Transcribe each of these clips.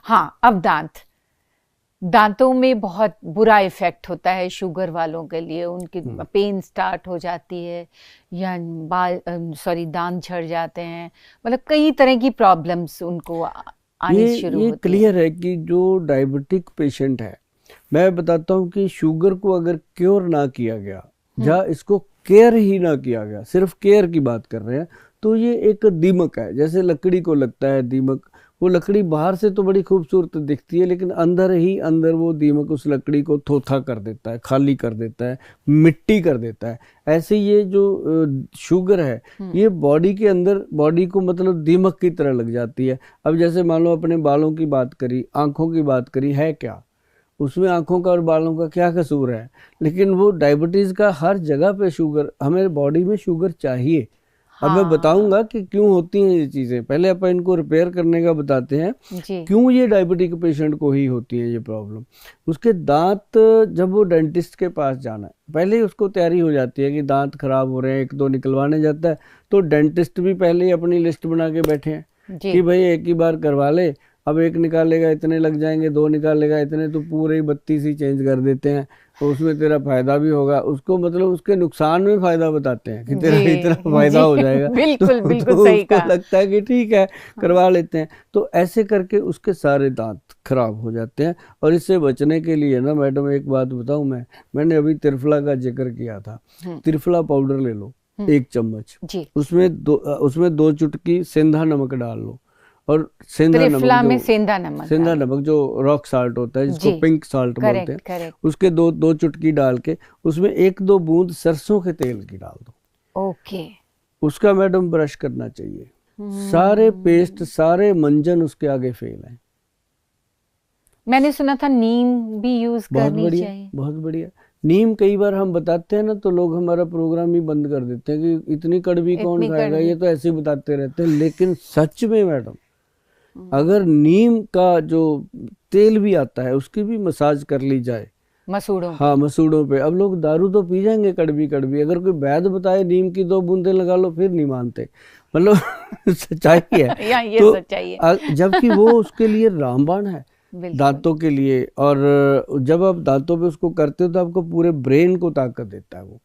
हाँ, अब दांतों में बहुत बुरा इफेक्ट होता है शुगर वालों के लिए, उनकी पेन स्टार्ट हो जाती है या दांत झड़ जाते हैं, मतलब कई तरह की प्रॉब्लम्स उनको आनी शुरू ये होती क्लियर है। है कि जो डायबिटिक पेशेंट है, मैं बताता हूँ कि शुगर को अगर क्योर ना किया गया, या इसको केयर ही ना किया गया, सिर्फ केयर की बात कर रहे हैं, तो ये एक दीमक है। जैसे लकड़ी को लगता है दीमक, वो लकड़ी बाहर से तो बड़ी खूबसूरत दिखती है, लेकिन अंदर ही अंदर वो दीमक उस लकड़ी को थोथा कर देता है, खाली कर देता है, मिट्टी कर देता है। ऐसे ये जो शुगर है, ये बॉडी के अंदर, बॉडी को मतलब दीमक की तरह लग जाती है। अब जैसे मान लो अपने बालों की बात करी, आंखों की बात करी, है क्या उसमें आंखों का और बालों का क्या कसूर है? लेकिन वो डायबिटीज का हर जगह पे शुगर, हमें बॉडी में शुगर चाहिए। अब मैं हाँ बताऊंगा कि क्यों होती हैं ये चीजें, पहले अपन इनको रिपेयर करने का बताते हैं। जी। क्यों ये डायबिटिक पेशेंट को ही होती है ये प्रॉब्लम? उसके दांत, जब वो डेंटिस्ट के पास जाना है, पहले ही उसको तैयारी हो जाती है कि दांत खराब हो रहे हैं, एक दो निकलवाने जाता है, तो डेंटिस्ट भी पहले ही अपनी लिस्ट बना के बैठे हैं जी कि भाई एक ही बार करवा ले, अब एक निकालेगा इतने लग जाएंगे, दो निकालेगा इतने, तो पूरे ही 32 ही चेंज कर देते हैं, तो उसमें तेरा फायदा भी होगा। उसको मतलब उसके नुकसान में फायदा बताते हैं कि तेरा इतना जी फायदा जी हो जाएगा। बिल्कुल बिल्कुल तो सही उसको कहा। लगता है कि ठीक है, हाँ करवा लेते हैं। तो ऐसे करके उसके सारे दांत खराब हो जाते हैं। और इससे बचने के लिए ना मैडम, एक बात बताऊं, मैंने अभी त्रिफला का जिक्र किया था। त्रिफला पाउडर ले लो, 1 चम्मच, जी। उसमें 2 चुटकी सेंधा नमक डाल लो। और सेंधा नमक त्रिफला जो, में सेंधा नमक सेंधा डालो। नमक जो रॉक साल्ट होता है, जिसको जी पिंक साल्ट बोलते करेक्ट हैं, करेक्ट। उसके दो दो चुटकी डाल के उसमें 1-2 बूंद सरसों के तेल की डाल दो। ओके। उसका मैडम ब्रश करना चाहिए। सारे पेस्ट, हम्म। सारे मंजन उसके आगे फेल हैं। मैंने सुना था नीम भी यूज बहुत करनी बढ़िया, चाहिए। बहुत बढ़िया। नीम कई बार हम बताते हैं ना, तो लोग हमारा प्रोग्राम ही बंद कर देते हैं कि इतनी कड़वी कौन इतनी खाएगा, कड़वी। ये तो ऐसे ही बताते रहते हैं। लेकिन सच में मैडम, अगर हम्म, नीम का जो तेल भी आता है, उसकी भी मसाज कर ली जाए, मसूड़ों हाँ, पे। मसूड़ों पे। अब लोग दारू तो पी जाएंगे कड़वी कड़वी, अगर कोई वैद्य बताए नीम की 2 बूंदें लगा लो, फिर नहीं मानते, मतलब सच्चाई है। या ये तो सच्चाई है। जबकि वो उसके लिए रामबाण है, बिल्कुल। दांतों के लिए। और जब आप दांतों पे उसको करते हो, तो आपको पूरे ब्रेन को ताकत देता है वो,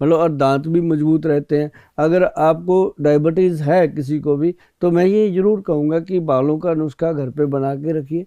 मतलब, और दांत भी मजबूत रहते हैं। अगर आपको डायबिटीज़ है किसी को भी, तो मैं ये जरूर कहूँगा कि बालों का नुस्खा घर पे बना के रखिए।